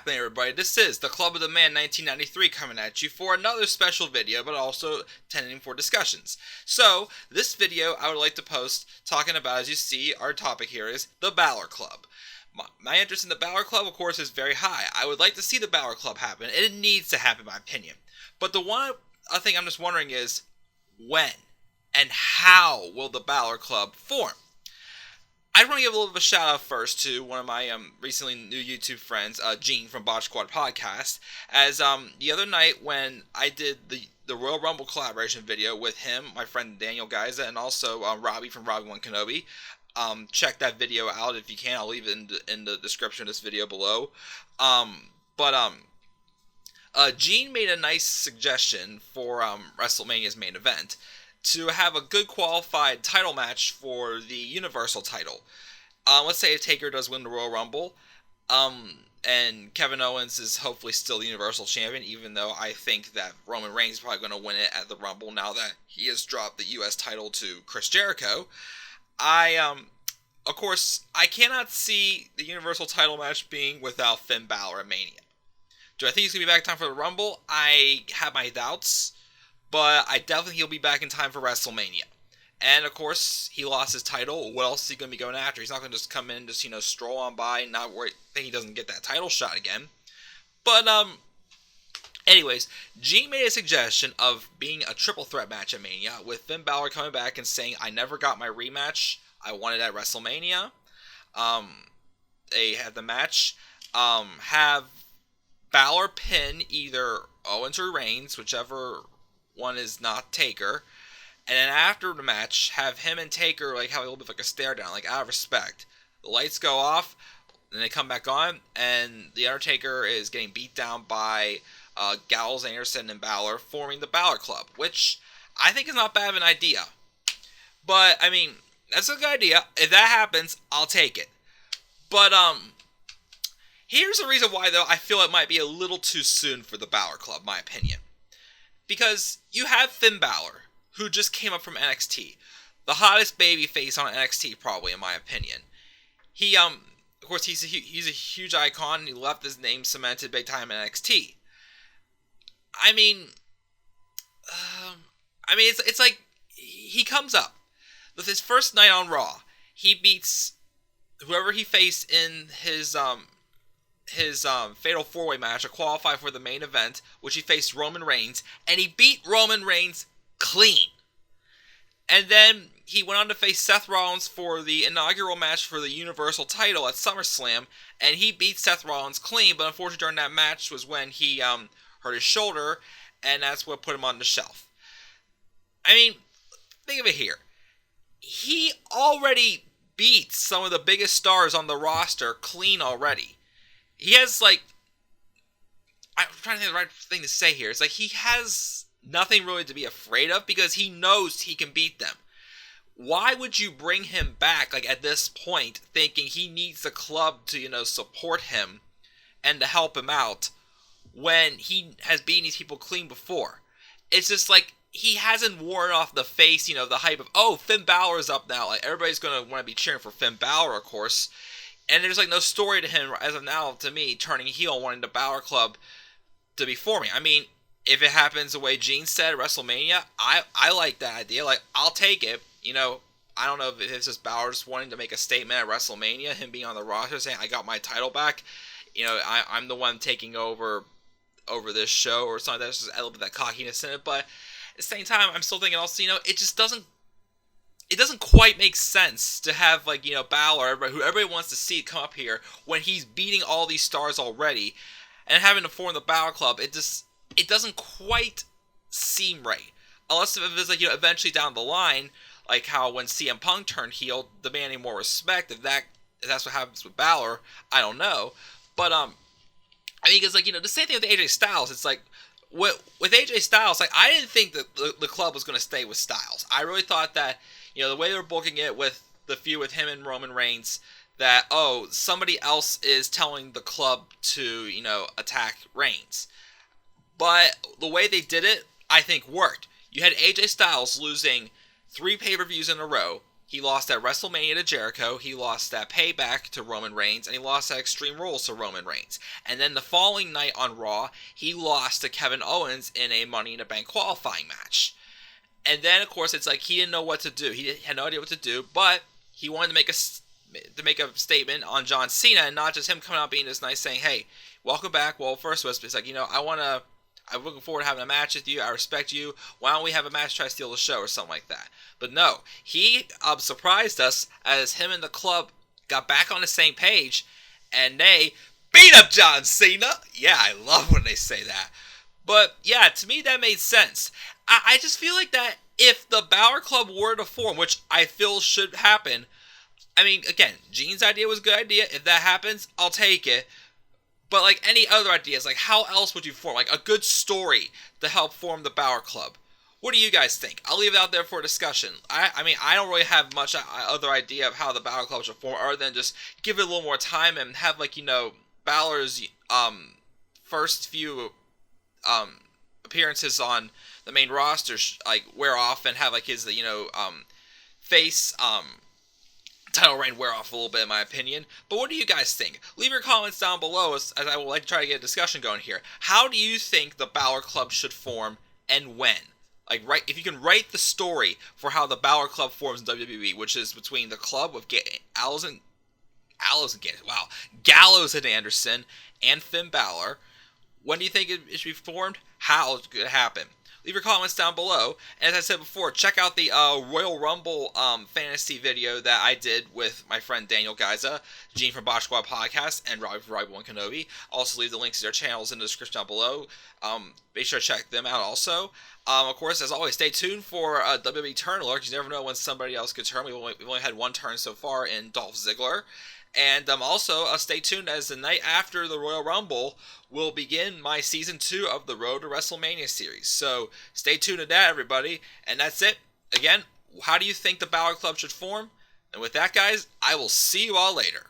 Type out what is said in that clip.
happening, everybody? This is the Club of the Man 1993 coming at you for another special video, but also tending for discussions. So, this video I would like to post talking about, as you see, our topic here is the Balor Club. My interest in the Balor Club, of course, is very high. I would like to see the Balor Club happen, and it needs to happen, in my opinion. But the one thing I'm just wondering is, when and how will the Balor Club form? I want to give a little bit of a shout out first to one of my recently new YouTube friends, Gene from Botch Squad Podcast, as the other night when I did the Royal Rumble collaboration video with him, my friend Daniel Gaiza, and also Robbie from Robbie One Kenobi. Check that video out if you can. I'll leave it in the description of this video below. Gene made a nice suggestion for WrestleMania's main event, to have a good qualified title match for the Universal title. Let's say if Taker does win the Royal Rumble, and Kevin Owens is hopefully still the Universal Champion, even though I think that Roman Reigns is probably going to win it at the Rumble now that he has dropped the US title to Chris Jericho. Of course, I cannot see the Universal title match being without Finn Balor at Mania. Do I think he's going to be back in time for the Rumble? I have my doubts. But I definitely think he'll be back in time for WrestleMania. And, of course, he lost his title. What else is he going to be going after? He's not going to just come in, just, stroll on by, and not worry, think he doesn't get that title shot again. But, anyways, Gene made a suggestion of being a triple threat match at Mania, with Finn Balor coming back and saying, I never got my rematch. I won it at WrestleMania. They had the match. Have Balor pin either Owens or Reigns, whichever one is not Taker, and then after the match, have him and Taker have a little bit of a stare down, out of respect. The lights go off, then they come back on, and the Undertaker is getting beat down by Gallows, Anderson, and Balor, forming the Balor Club, which I think is not bad of an idea. But I mean, that's a good idea. If that happens, I'll take it. But here's the reason why, though, I feel it might be a little too soon for the Balor Club, my opinion. Because you have Finn Balor, who just came up from NXT. The hottest babyface on NXT, probably, in my opinion. He, of course, he's a huge icon, and he left his name cemented big time in NXT. I mean, it's like, he comes up. With his first night on Raw, he beats whoever he faced in his Fatal 4-Way match to qualify for the main event, which he faced Roman Reigns, and he beat Roman Reigns clean. And then he went on to face Seth Rollins for the inaugural match for the Universal title at SummerSlam, and he beat Seth Rollins clean, but unfortunately during that match was when he hurt his shoulder, and that's what put him on the shelf. I mean, think of it here. He already beat some of the biggest stars on the roster clean already. He has, I'm trying to think of the right thing to say here. It's he has nothing really to be afraid of because he knows he can beat them. Why would you bring him back, at this point, thinking he needs the club to, support him and to help him out when he has beaten these people clean before? It's just he hasn't worn off the face, the hype of, oh, Finn Balor's up now. Everybody's going to want to be cheering for Finn Balor, of course. And there's no story to him, as of now, to me, turning heel and wanting the Balor Club to be forming. I mean, if it happens the way Gene said at WrestleMania, I like that idea. I'll take it. I don't know if it's just Balor just wanting to make a statement at WrestleMania, him being on the roster saying, I got my title back. I'm the one taking over this show or something. There's just a little bit of that cockiness in it. But at the same time, I'm still thinking also, it just doesn't quite make sense to have, Balor, who everybody wants to see come up here, when he's beating all these stars already, and having to form the Balor Club. It doesn't quite seem right. Unless if it's, eventually down the line, how when CM Punk turned heel, demanding more respect, if that's what happens with Balor, I don't know. But, because, the same thing with AJ Styles, it's with AJ Styles, I didn't think that the club was going to stay with Styles. I really thought that, the way they were booking it with the feud with him and Roman Reigns, that, oh, somebody else is telling the club to, attack Reigns. But the way they did it, I think, worked. You had AJ Styles losing 3 pay-per-views in a row He lost at WrestleMania to Jericho, he lost at Payback to Roman Reigns, and he lost at Extreme Rules to Roman Reigns. And then the following night on Raw, he lost to Kevin Owens in a Money in the Bank qualifying match. And then, of course, it's like he didn't know what to do. He had no idea what to do, but he wanted to make a statement on John Cena, and not just him coming out being this nice saying, hey, welcome back. Well, first was, it's like, I'm looking forward to having a match with you. I respect you. Why don't we have a match, try to steal the show or something like that? But no, he surprised us as him and the club got back on the same page, and they beat up John Cena. Yeah, I love when they say that. But yeah, to me that made sense. I just feel like that if the Balor Club were to form, which I feel should happen, I mean, again, Gene's idea was a good idea. If that happens, I'll take it. But like any other ideas, like how else would you form like a good story to help form the Balor Club? What do you guys think? I'll leave it out there for discussion. I mean, I don't really have much other idea of how the Balor Club should form, other than just give it a little more time and have like Balor's first few appearances on the main roster like wear off, and have like his face title reign wear off a little bit, in my opinion. But what do you guys think? Leave your comments down below, as I would like to try to get a discussion going here. How do you think the Balor Club should form, and when? Like, if you can write the story for how the Balor Club forms in WWE, which is between the club with Gallows and Anderson, and Finn Balor. When do you think it should be formed? How could it happen? Leave your comments down below. And as I said before, check out the Royal Rumble fantasy video that I did with my friend Daniel Gaiza, Gene from Botch Squad Podcast, and Robbie from Robbie One Kenobi. Also, leave the links to their channels in the description down below. Make sure to check them out also. Of course, as always, stay tuned for WWE Turn Alert, because you never know when somebody else could turn. We've only had one turn so far in Dolph Ziggler. And also, stay tuned, as the night after the Royal Rumble will begin my Season 2 of the Road to WrestleMania series. So, stay tuned to that, everybody. And that's it. Again, how do you think the Balor Club should form? And with that, guys, I will see you all later.